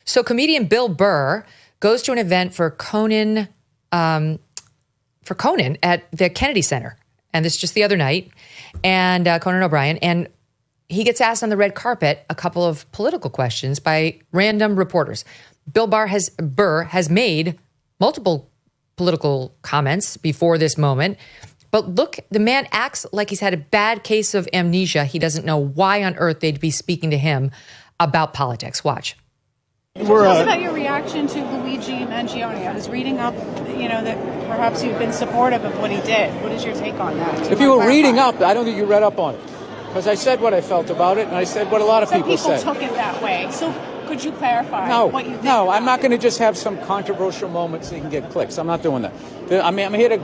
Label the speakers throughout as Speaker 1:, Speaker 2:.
Speaker 1: So comedian Bill Burr goes to an event for Conan at the Kennedy Center. And this is just the other night. And Conan O'Brien. And he gets asked on the red carpet a couple of political questions by random reporters. Bill Burr has made multiple political comments before this moment. But look, the man acts like he's had a bad case of amnesia. He doesn't know why on earth they'd be speaking to him about politics. Watch.
Speaker 2: Tell us about your reaction to Luigi Mangione. I was reading up, that perhaps you've been supportive of what he did. What is your take on that?
Speaker 3: If you were reading up, I don't think you read up on it. Because I said what I felt about it, and I said what a lot of people said.
Speaker 2: Some people took it that way. So could you clarify what you think?
Speaker 3: No, I'm not going to just have some controversial moments so you can get clicks. I'm not doing that. I'm here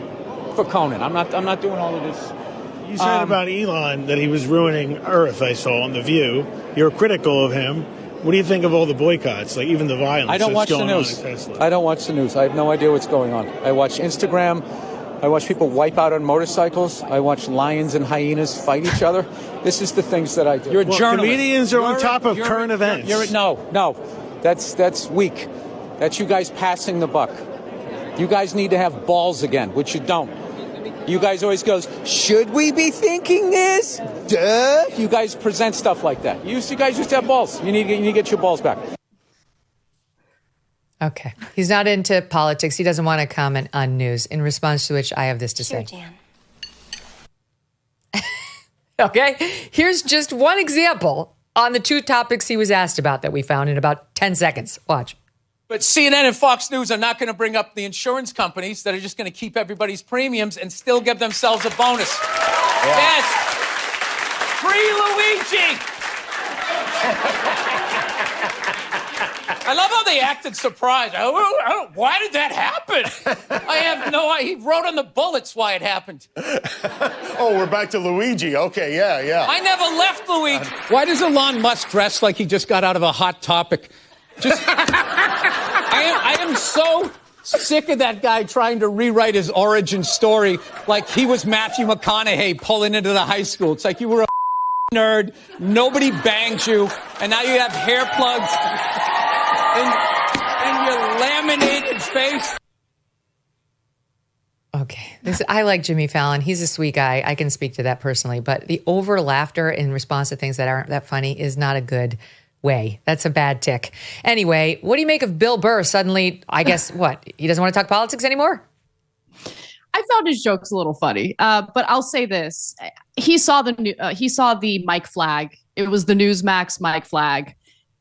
Speaker 3: for Conan. I'm not doing all of this.
Speaker 4: You said about Elon that he was ruining Earth, I saw on The View. You're critical of him. What do you think of all the boycotts, like even the violence?
Speaker 3: I don't watch the news. I don't watch the news. I have no idea what's going on. I watch Instagram. I watch people wipe out on motorcycles. I watch lions and hyenas fight each other. This is the things that I do. You're a journalist.
Speaker 4: Comedians are on top of current events.
Speaker 3: No. That's weak. That's you guys passing the buck. You guys need to have balls again, which you don't. You guys always goes, should we be thinking this? Duh. You guys present stuff like that. You guys used to have balls. You need to get your balls back.
Speaker 1: Okay. He's not into politics. He doesn't want to comment on news, in response to which I have this to say.
Speaker 5: Dan.
Speaker 1: Okay. Here's just one example on the two topics he was asked about that we found in about 10 seconds. Watch.
Speaker 6: But CNN and Fox News are not going to bring up the insurance companies that are just going to keep everybody's premiums and still give themselves a bonus. Yeah. Yes. Free Luigi. I love how they acted surprised. Why did that happen? I have no idea. He wrote on the bullets why it happened.
Speaker 7: Oh, we're back to Luigi. Okay, yeah.
Speaker 6: I never left Luigi. Why does Elon Musk dress like he just got out of a Hot Topic? I am so sick of that guy trying to rewrite his origin story like he was Matthew McConaughey pulling into the high school. It's like you were a nerd, nobody banged you, and now you have hair plugs in your laminated face.
Speaker 1: Okay. I like Jimmy Fallon. He's a sweet guy. I can speak to that personally. But the over laughter in response to things that aren't that funny is not a good way. That's a bad tick. Anyway, what do you make of Bill Burr suddenly, I guess, what? He doesn't want to talk politics anymore?
Speaker 8: I found his jokes a little funny, but I'll say this. He saw the Mike flag. It was the Newsmax Mike flag,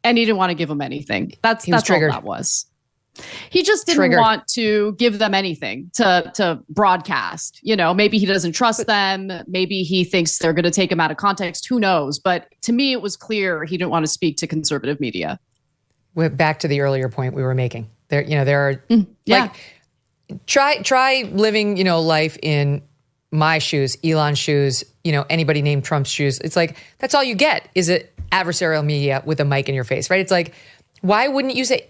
Speaker 8: and he didn't want to give them anything. That's all that was. He just didn't want to give them anything to broadcast. Maybe he doesn't trust them. Maybe he thinks they're going to take him out of context. Who knows? But to me, it was clear he didn't want to speak to conservative media.
Speaker 1: We're back to the earlier point we were making. There are like try living, life in my shoes, Elon's shoes, anybody named Trump's shoes. It's like that's all you get is it adversarial media with a mic in your face, right? It's like, why wouldn't you say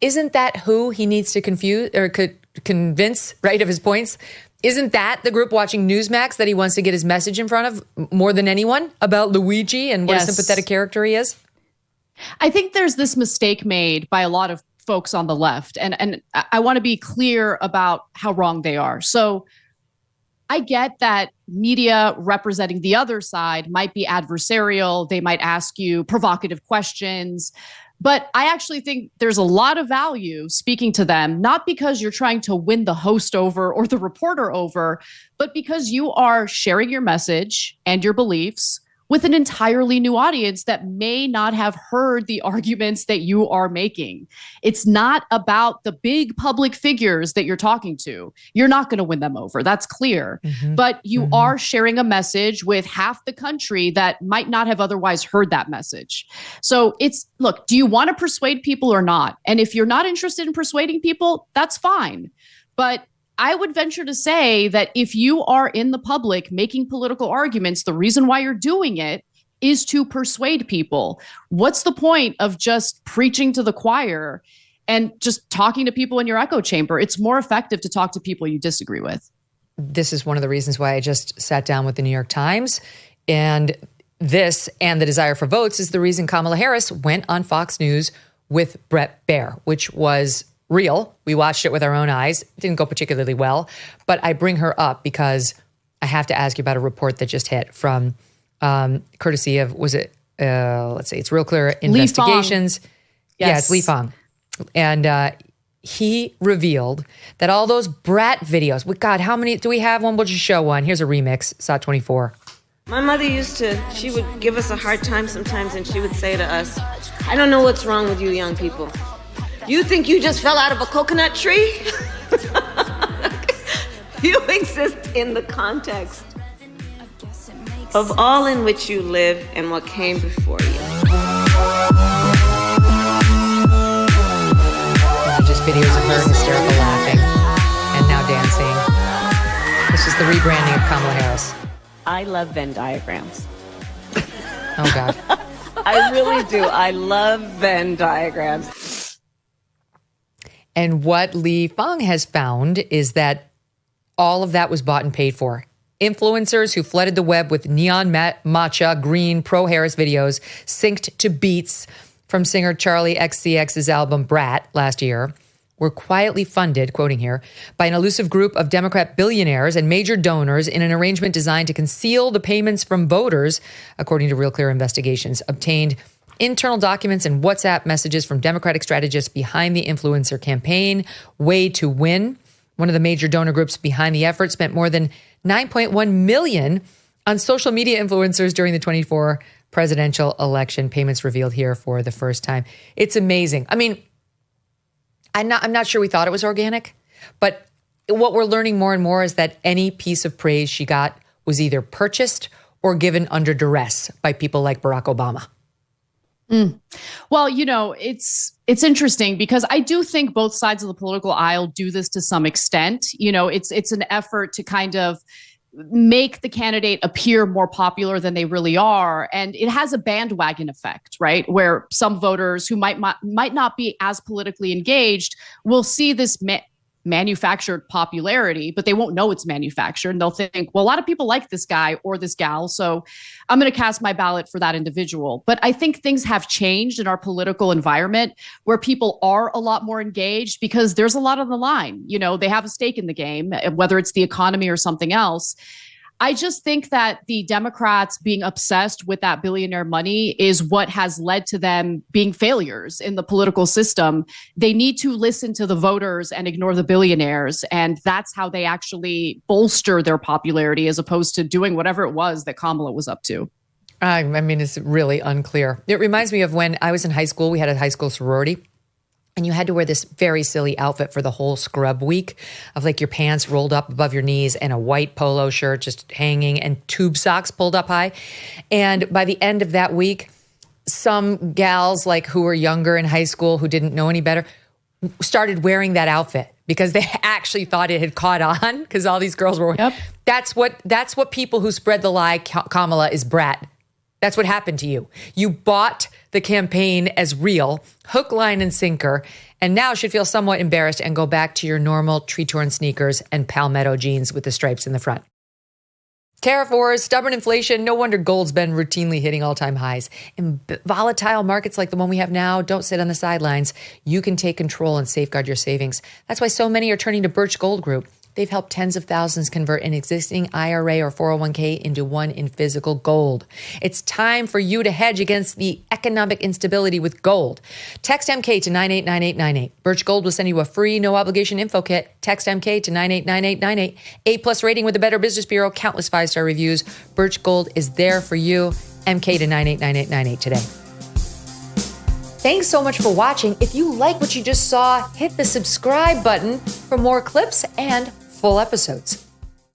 Speaker 1: isn't that who he needs to confuse or could convince, right, of his points? Isn't that the group watching Newsmax that he wants to get his message in front of more than anyone about Luigi and what a sympathetic character he is?
Speaker 8: I think there's this mistake made by a lot of folks on the left. And I want to be clear about how wrong they are. So I get that media representing the other side might be adversarial. They might ask you provocative questions. But I actually think there's a lot of value speaking to them, not because you're trying to win the host over or the reporter over, but because you are sharing your message and your beliefs with an entirely new audience that may not have heard the arguments that you are making. It's not about the big public figures that you're talking to. You're not going to win them over. That's clear. Mm-hmm. But you are sharing a message with half the country that might not have otherwise heard that message. So look, do you want to persuade people or not? And if you're not interested in persuading people, that's fine. But I would venture to say that if you are in the public making political arguments, the reason why you're doing it is to persuade people. What's the point of just preaching to the choir and just talking to people in your echo chamber? It's more effective to talk to people you disagree with.
Speaker 1: This is one of the reasons why I just sat down with the New York Times. And this and the desire for votes is the reason Kamala Harris went on Fox News with Bret Baier, which was real. We watched it with our own eyes. It didn't go particularly well, but I bring her up because I have to ask you about a report that just hit from courtesy of, let's see, it's Real Clear Investigations.
Speaker 8: Yes.
Speaker 1: Yeah, it's Lee Fong. And he revealed that all those BRAT videos, God, how many do we have? One, we'll just show one. Here's a remix, SOT 24.
Speaker 5: My mother she would give us a hard time sometimes, and she would say to us, I don't know what's wrong with you young people. You think you just fell out of a coconut tree? You exist in the context of all in which you live and what came before you.
Speaker 1: Just videos of her hysterical laughing and now dancing. This is the rebranding of Kamala Harris.
Speaker 5: I love Venn diagrams.
Speaker 1: Oh, God.
Speaker 5: I really do. I love Venn diagrams.
Speaker 1: And what Lee Fong has found is that all of that was bought and paid for. Influencers who flooded the web with neon matcha green pro-Harris videos synced to beats from singer Charlie XCX's album BRAT last year were quietly funded, quoting here, by an elusive group of Democrat billionaires and major donors in an arrangement designed to conceal the payments from voters, according to Real Clear Investigations, obtained internal documents and WhatsApp messages from Democratic strategists behind the influencer campaign, Way to Win. One of the major donor groups behind the effort spent more than $9.1 million on social media influencers during the 24 presidential election. Payments revealed here for the first time. It's amazing. I mean, I'm not sure we thought it was organic, but what we're learning more and more is that any piece of praise she got was either purchased or given under duress by people like Barack Obama.
Speaker 8: Well, it's interesting because I do think both sides of the political aisle do this to some extent. It's an effort to kind of make the candidate appear more popular than they really are. And it has a bandwagon effect, right? Where some voters who might not be as politically engaged will see this manufactured popularity, but they won't know it's manufactured. And they'll think, well, a lot of people like this guy or this gal, so I'm going to cast my ballot for that individual. But I think things have changed in our political environment where people are a lot more engaged because there's a lot on the line. They have a stake in the game, whether it's the economy or something else. I just think that the Democrats being obsessed with that billionaire money is what has led to them being failures in the political system. They need to listen to the voters and ignore the billionaires. And that's how they actually bolster their popularity as opposed to doing whatever it was that Kamala was up to.
Speaker 1: I mean, it's really unclear. It reminds me of when I was in high school. We had a high school sorority. And you had to wear this very silly outfit for the whole scrub week of like your pants rolled up above your knees and a white polo shirt just hanging and tube socks pulled up high. And by the end of that week, some gals like who were younger in high school who didn't know any better started wearing that outfit because they actually thought it had caught on because all these girls were.
Speaker 8: Yep.
Speaker 1: That's what people who spread the lie, Kamala is BRAT. That's what happened to you. You bought the campaign as real, hook, line, and sinker, and now should feel somewhat embarrassed and go back to your normal tree-torn sneakers and Palmetto jeans with the stripes in the front. Tariff wars, stubborn inflation, no wonder gold's been routinely hitting all-time highs. In volatile markets like the one we have now, don't sit on the sidelines. You can take control and safeguard your savings. That's why so many are turning to Birch Gold Group. They've helped tens of thousands convert an existing IRA or 401k into one in physical gold. It's time for you to hedge against the economic instability with gold. Text MK to 989898. Birch Gold will send you a free, no-obligation info kit. Text MK to 989898. A+ rating with the Better Business Bureau, countless 5-star reviews. Birch Gold is there for you. MK to 989898 today. Thanks so much for watching. If you like what you just saw, hit the subscribe button for more clips and full episodes.